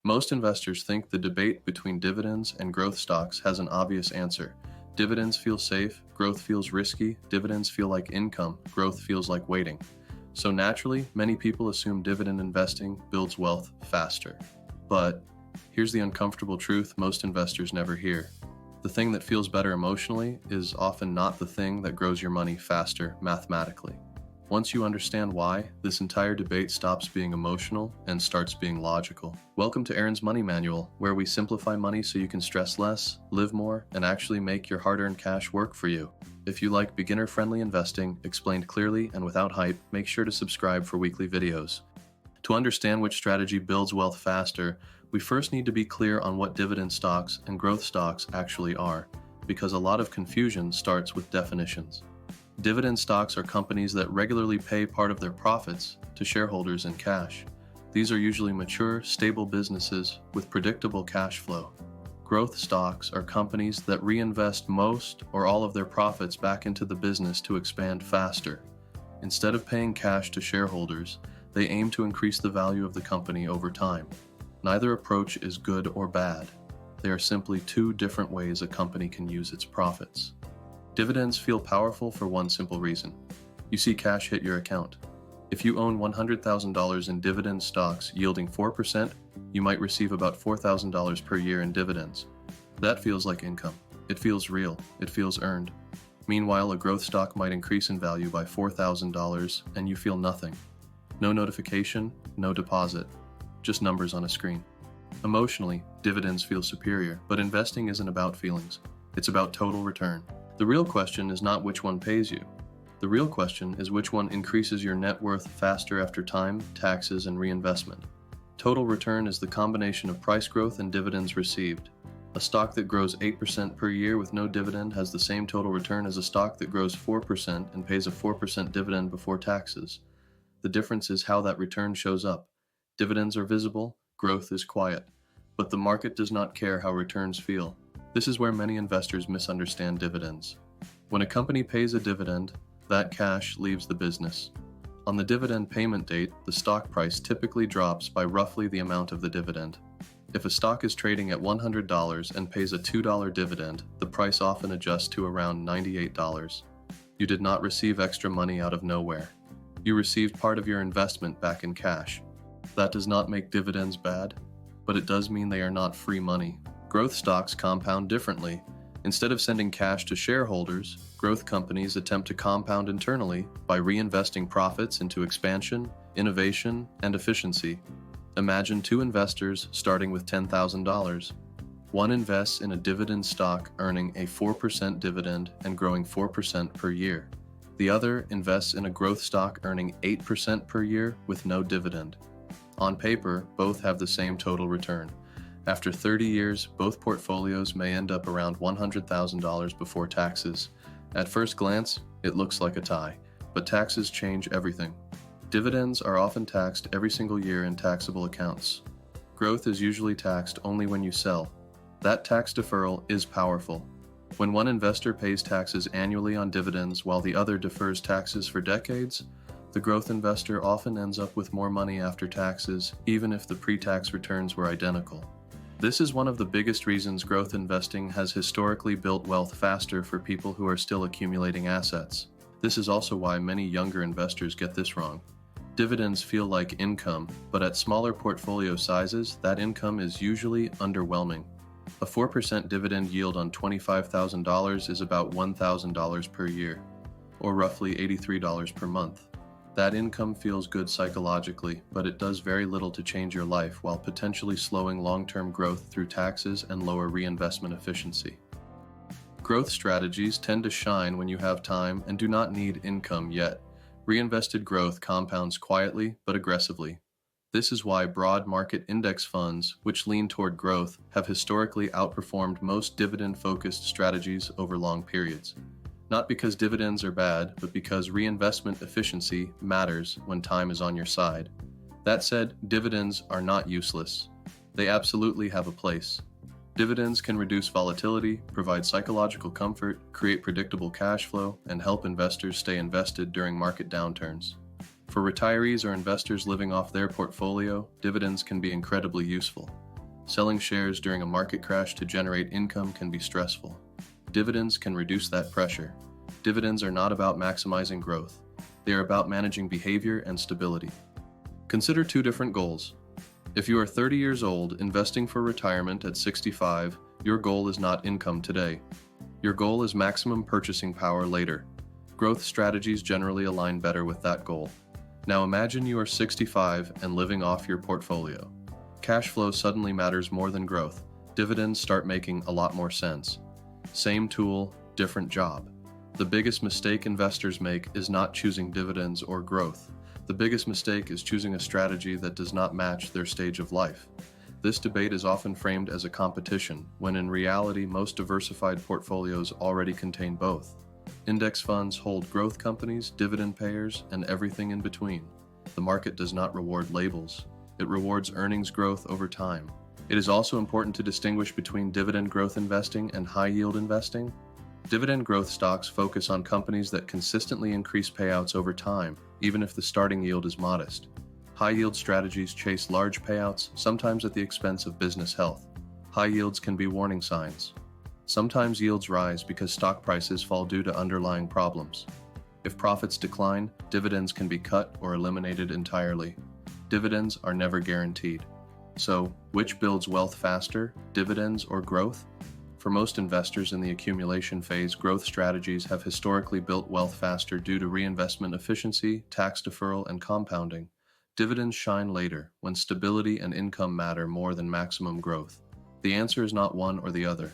Most investors think the debate between dividends and growth stocks has an obvious answer. Dividends feel safe, growth feels risky, dividends feel like income, growth feels like waiting. So naturally, many people assume dividend investing builds wealth faster. But here's the uncomfortable truth most investors never hear. The thing that feels better emotionally is often not the thing that grows your money faster mathematically. Once you understand why, this entire debate stops being emotional and starts being logical. Welcome to Aaron's Money Manual, where we simplify money so you can stress less, live more, and actually make your hard-earned cash work for you. If you like beginner-friendly investing, explained clearly and without hype, make sure to subscribe for weekly videos. To understand which strategy builds wealth faster, we first need to be clear on what dividend stocks and growth stocks actually are, because a lot of confusion starts with definitions. Dividend stocks are companies that regularly pay part of their profits to shareholders in cash. These are usually mature, stable businesses with predictable cash flow. Growth stocks are companies that reinvest most or all of their profits back into the business to expand faster. Instead of paying cash to shareholders, they aim to increase the value of the company over time. Neither approach is good or bad. They are simply two different ways a company can use its profits. Dividends feel powerful for one simple reason. You see cash hit your account. If you own $100,000 in dividend stocks yielding 4%, you might receive about $4,000 per year in dividends. That feels like income. It feels real. It feels earned. Meanwhile, a growth stock might increase in value by $4,000 and you feel nothing. No notification, no deposit, just numbers on a screen. Emotionally, dividends feel superior, but investing isn't about feelings. It's about total return. The real question is not which one pays you. The real question is which one increases your net worth faster after time, taxes, and reinvestment. Total return is the combination of price growth and dividends received. A stock that grows 8% per year with no dividend has the same total return as a stock that grows 4% and pays a 4% dividend before taxes. The difference is how that return shows up. Dividends are visible, growth is quiet. But the market does not care how returns feel. This is where many investors misunderstand dividends. When a company pays a dividend, that cash leaves the business. On the dividend payment date, the stock price typically drops by roughly the amount of the dividend. If a stock is trading at $100 and pays a $2 dividend, the price often adjusts to around $98. You did not receive extra money out of nowhere. You received part of your investment back in cash. That does not make dividends bad, but it does mean they are not free money. Growth stocks compound differently. Instead of sending cash to shareholders, growth companies attempt to compound internally by reinvesting profits into expansion, innovation, and efficiency. Imagine two investors starting with $10,000. One invests in a dividend stock earning a 4% dividend and growing 4% per year. The other invests in a growth stock earning 8% per year with no dividend. On paper, both have the same total return. After 30 years, both portfolios may end up around $100,000 before taxes. At first glance, it looks like a tie, but taxes change everything. Dividends are often taxed every single year in taxable accounts. Growth is usually taxed only when you sell. That tax deferral is powerful. When one investor pays taxes annually on dividends while the other defers taxes for decades, the growth investor often ends up with more money after taxes, even if the pre-tax returns were identical. This is one of the biggest reasons growth investing has historically built wealth faster for people who are still accumulating assets. This is also why many younger investors get this wrong. Dividends feel like income, but at smaller portfolio sizes, that income is usually underwhelming. A 4% dividend yield on $25,000 is about $1,000 per year, or roughly $83 per month. That income feels good psychologically, but it does very little to change your life while potentially slowing long-term growth through taxes and lower reinvestment efficiency. Growth strategies tend to shine when you have time and do not need income yet. Reinvested growth compounds quietly but aggressively. This is why broad market index funds, which lean toward growth, have historically outperformed most dividend-focused strategies over long periods. Not because dividends are bad, but because reinvestment efficiency matters when time is on your side. That said, dividends are not useless. They absolutely have a place. Dividends can reduce volatility, provide psychological comfort, create predictable cash flow, and help investors stay invested during market downturns. For retirees or investors living off their portfolio, dividends can be incredibly useful. Selling shares during a market crash to generate income can be stressful. Dividends can reduce that pressure. Dividends are not about maximizing growth. They are about managing behavior and stability. Consider two different goals. If you are 30 years old, investing for retirement at 65, your goal is not income today. Your goal is maximum purchasing power later. Growth strategies generally align better with that goal. Now imagine you are 65 and living off your portfolio. Cash flow suddenly matters more than growth. Dividends start making a lot more sense. Same tool, different job. The biggest mistake investors make is not choosing dividends or growth. The biggest mistake is choosing a strategy that does not match their stage of life. This debate is often framed as a competition, when in reality most diversified portfolios already contain both. Index funds hold growth companies, dividend payers, and everything in between. The market does not reward labels. It rewards earnings growth over time. It is also important to distinguish between dividend growth investing and high-yield investing. Dividend growth stocks focus on companies that consistently increase payouts over time, even if the starting yield is modest. High-yield strategies chase large payouts, sometimes at the expense of business health. High yields can be warning signs. Sometimes yields rise because stock prices fall due to underlying problems. If profits decline, dividends can be cut or eliminated entirely. Dividends are never guaranteed. So, which builds wealth faster, dividends or growth? For most investors in the accumulation phase, growth strategies have historically built wealth faster due to reinvestment efficiency, tax deferral, and compounding. Dividends shine later, when stability and income matter more than maximum growth. The answer is not one or the other.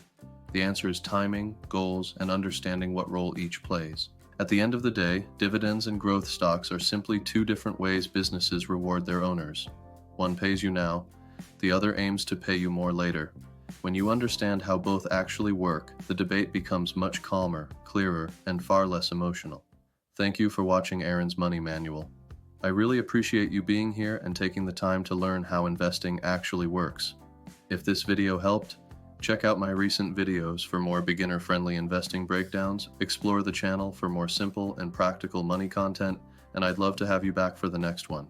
The answer is timing, goals, and understanding what role each plays. At the end of the day, dividends and growth stocks are simply two different ways businesses reward their owners. One pays you now, the other aims to pay you more later. When you understand how both actually work, the debate becomes much calmer, clearer, and far less emotional. Thank you for watching Aaron's Money Manual. I really appreciate you being here and taking the time to learn how investing actually works. If this video helped, check out my recent videos for more beginner-friendly investing breakdowns, explore the channel for more simple and practical money content, and I'd love to have you back for the next one.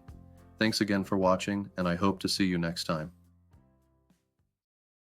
Thanks again for watching, and I hope to see you next time.